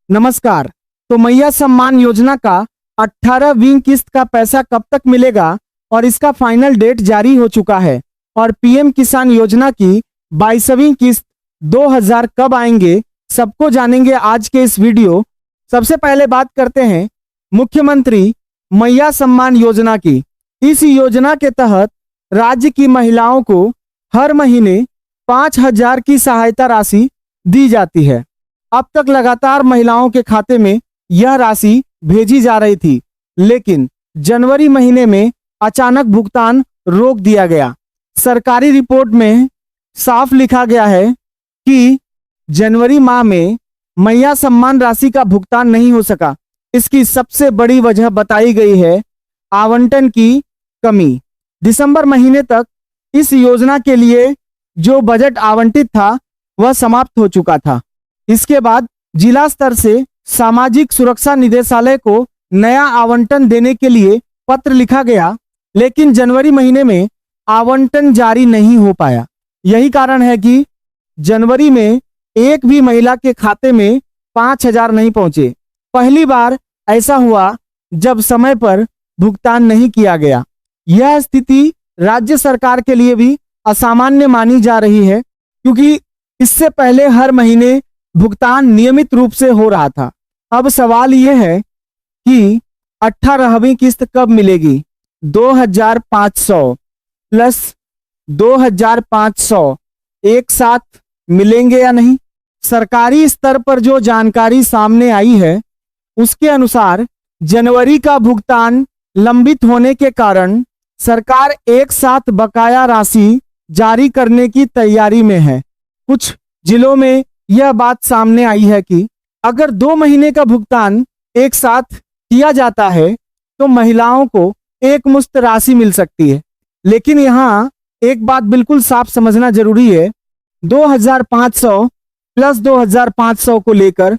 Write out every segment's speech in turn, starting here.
नमस्कार। तो मैया सम्मान योजना का 18वीं किस्त का पैसा कब तक मिलेगा और इसका फाइनल डेट जारी हो चुका है और पीएम किसान योजना की 22वीं किस्त 2000 कब आएंगे, सबको जानेंगे आज के इस वीडियो। सबसे पहले बात करते हैं मुख्यमंत्री मैया सम्मान योजना की। इस योजना के तहत राज्य की महिलाओं को हर महीने 5000 की सहायता राशि दी जाती है। अब तक लगातार महिलाओं के खाते में यह राशि भेजी जा रही थी, लेकिन जनवरी महीने में अचानक भुगतान रोक दिया गया। सरकारी रिपोर्ट में साफ लिखा गया है कि जनवरी माह में मैया सम्मान राशि का भुगतान नहीं हो सका। इसकी सबसे बड़ी वजह बताई गई है आवंटन की कमी। दिसंबर महीने तक इस योजना के लिए जो बजट आवंटित था वह समाप्त हो चुका था। इसके बाद जिला स्तर से सामाजिक सुरक्षा निदेशालय को नया आवंटन देने के लिए पत्र लिखा गया, लेकिन जनवरी महीने में आवंटन जारी नहीं हो पाया। यही कारण है कि जनवरी में एक भी महिला के खाते में 5000 नहीं पहुंचे। पहली बार ऐसा हुआ जब समय पर भुगतान नहीं किया गया। यह स्थिति राज्य सरकार के लिए भी असामान्य मानी जा रही है, क्योंकि इससे पहले हर महीने भुगतान नियमित रूप से हो रहा था। अब सवाल यह है कि 18वीं किस्त कब मिलेगी। 2500 प्लस 2500 एक साथ मिलेंगे या नहीं। सरकारी स्तर पर जो जानकारी सामने आई है उसके अनुसार जनवरी का भुगतान लंबित होने के कारण सरकार एक साथ बकाया राशि जारी करने की तैयारी में है। कुछ जिलों में यह बात सामने आई है कि अगर 2 महीने का भुगतान एक साथ किया जाता है तो महिलाओं को एक मुश्त राशि मिल सकती है। लेकिन यहाँ एक बात बिल्कुल साफ समझना जरूरी है, 2500 प्लस 2500 को लेकर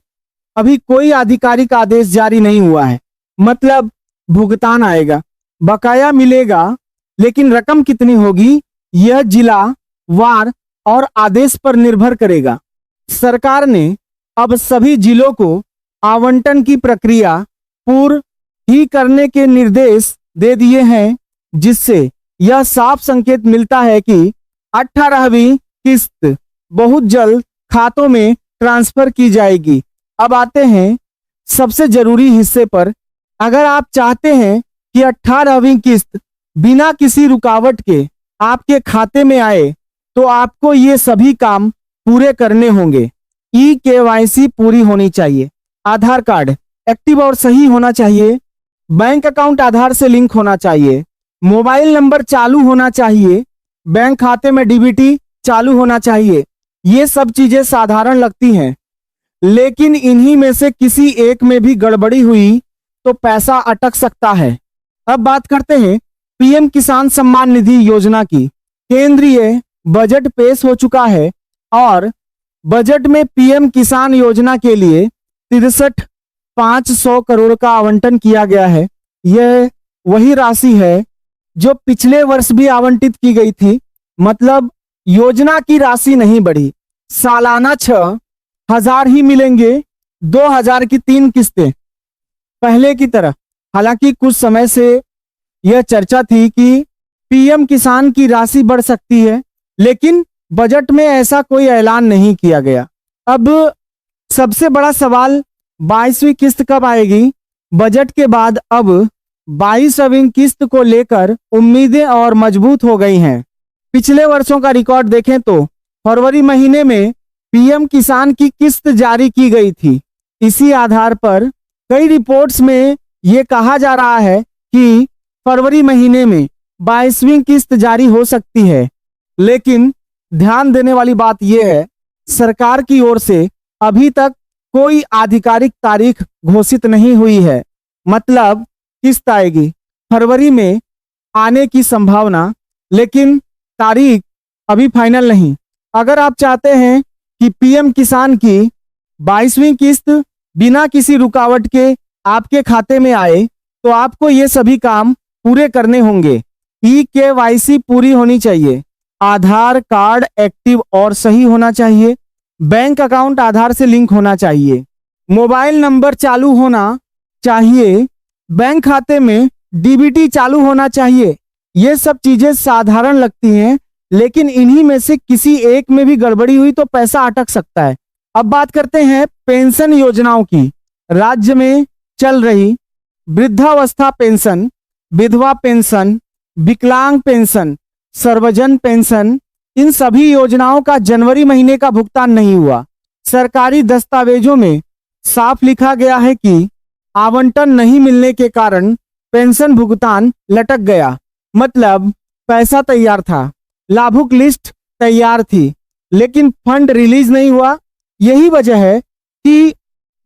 अभी कोई आधिकारिक आदेश जारी नहीं हुआ है। मतलब भुगतान आएगा, बकाया मिलेगा, लेकिन रकम कितनी होगी यह जिला वार और आदेश पर निर्भर करेगा। सरकार ने अब सभी जिलों को आवंटन की प्रक्रिया पूर्ण ही करने के निर्देश दे दिए हैं, जिससे यह साफ संकेत मिलता है कि 18वीं किस्त बहुत जल्द खातों में ट्रांसफर की जाएगी। अब आते हैं सबसे जरूरी हिस्से पर। अगर आप चाहते हैं कि 18वीं किस्त बिना किसी रुकावट के आपके खाते में आए तो आपको ये सभी काम पूरे करने होंगे। KYC पूरी होनी चाहिए, आधार कार्ड एक्टिव और सही होना चाहिए, बैंक अकाउंट आधार से लिंक होना चाहिए, मोबाइल नंबर चालू होना चाहिए, बैंक खाते में डीबीटी चालू होना चाहिए। ये सब चीजें साधारण लगती हैं, लेकिन इन्हीं में से किसी एक में भी गड़बड़ी हुई तो पैसा अटक सकता है। अब बात करते हैं पीएम किसान सम्मान निधि योजना की। केंद्रीय बजट पेश हो चुका है और बजट में पीएम किसान योजना के लिए 63,500 करोड़ का आवंटन किया गया है। यह वही राशि है जो पिछले वर्ष भी आवंटित की गई थी। मतलब योजना की राशि नहीं बढ़ी, सालाना 6000 ही मिलेंगे, 2000 की 3 किस्तें पहले की तरह। हालांकि कुछ समय से यह चर्चा थी कि पीएम किसान की राशि बढ़ सकती है, लेकिन बजट में ऐसा कोई ऐलान नहीं किया गया। अब सबसे बड़ा सवाल 22वीं किस्त कब आएगी। बजट के बाद अब 22वीं किस्त को लेकर उम्मीदें और मजबूत हो गई हैं। पिछले वर्षों का रिकॉर्ड देखें तो फरवरी महीने में पीएम किसान की किस्त जारी की गई थी। इसी आधार पर कई रिपोर्ट्स में यह कहा जा रहा है कि फरवरी महीने में 22वीं किस्त जारी हो सकती है। लेकिन ध्यान देने वाली बात यह है, सरकार की ओर से अभी तक कोई आधिकारिक तारीख घोषित नहीं हुई है। मतलब किस्त आएगी फरवरी में आने की संभावना, लेकिन तारीख अभी फाइनल नहीं। अगर आप चाहते हैं कि पीएम किसान की 22वीं किस्त बिना किसी रुकावट के आपके खाते में आए तो आपको ये सभी काम पूरे करने होंगे। KYC पूरी होनी चाहिए, आधार कार्ड एक्टिव और सही होना चाहिए, बैंक अकाउंट आधार से लिंक होना चाहिए, मोबाइल नंबर चालू होना चाहिए, बैंक खाते में डीबीटी चालू होना चाहिए। ये सब चीजें साधारण लगती हैं, लेकिन इन्हीं में से किसी एक में भी गड़बड़ी हुई तो पैसा अटक सकता है। अब बात करते हैं पेंशन योजनाओं की। राज्य में चल रही वृद्धावस्था पेंशन, विधवा पेंशन, विकलांग पेंशन, सर्वजन पेंशन, इन सभी योजनाओं का जनवरी महीने का भुगतान नहीं हुआ। सरकारी दस्तावेजों में साफ लिखा गया है कि आवंटन नहीं मिलने के कारण पेंशन भुगतान लटक गया। मतलब पैसा तैयार था, लाभुक लिस्ट तैयार थी, लेकिन फंड रिलीज नहीं हुआ। यही वजह है कि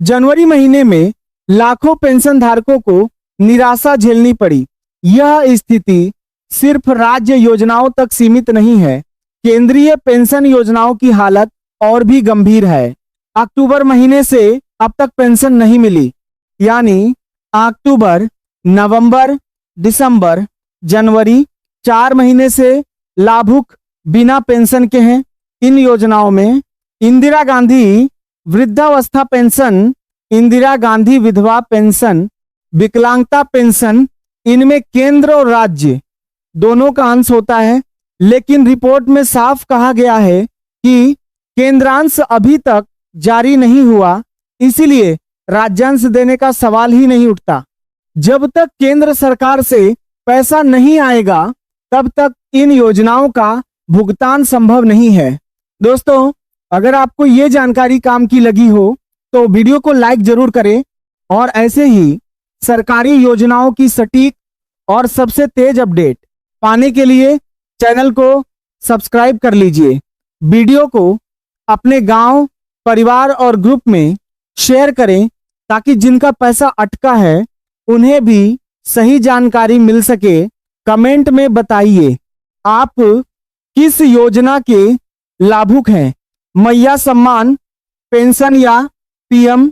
जनवरी महीने में लाखों पेंशन धारकों को निराशा झेलनी पड़ी। यह स्थिति सिर्फ राज्य योजनाओं तक सीमित नहीं है, केंद्रीय पेंशन योजनाओं की हालत और भी गंभीर है। अक्टूबर महीने से अब तक पेंशन नहीं मिली, यानी अक्टूबर, नवंबर, दिसंबर, जनवरी 4 महीने से लाभुक बिना पेंशन के हैं। इन योजनाओं में इंदिरा गांधी वृद्धावस्था पेंशन, इंदिरा गांधी विधवा पेंशन, विकलांगता पेंशन, इनमें केंद्र और राज्य दोनों का अंश होता है, लेकिन रिपोर्ट में साफ कहा गया है कि केंद्रांश अभी तक जारी नहीं हुआ, इसीलिए राज्यांश देने का सवाल ही नहीं उठता। जब तक केंद्र सरकार से पैसा नहीं आएगा, तब तक इन योजनाओं का भुगतान संभव नहीं है। दोस्तों, अगर आपको ये जानकारी काम की लगी हो तो वीडियो को लाइक जरूर करें और ऐसे ही सरकारी योजनाओं की सटीक और सबसे तेज अपडेट पाने के लिए चैनल को सब्सक्राइब कर लीजिए। वीडियो को अपने गांव, परिवार और ग्रुप में शेयर करें ताकि जिनका पैसा अटका है उन्हें भी सही जानकारी मिल सके। कमेंट में बताइए आप किस योजना के लाभुक हैं, मैया सम्मान पेंशन या पीएम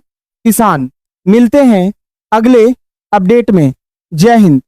किसान। मिलते हैं अगले अपडेट में। जय हिंद।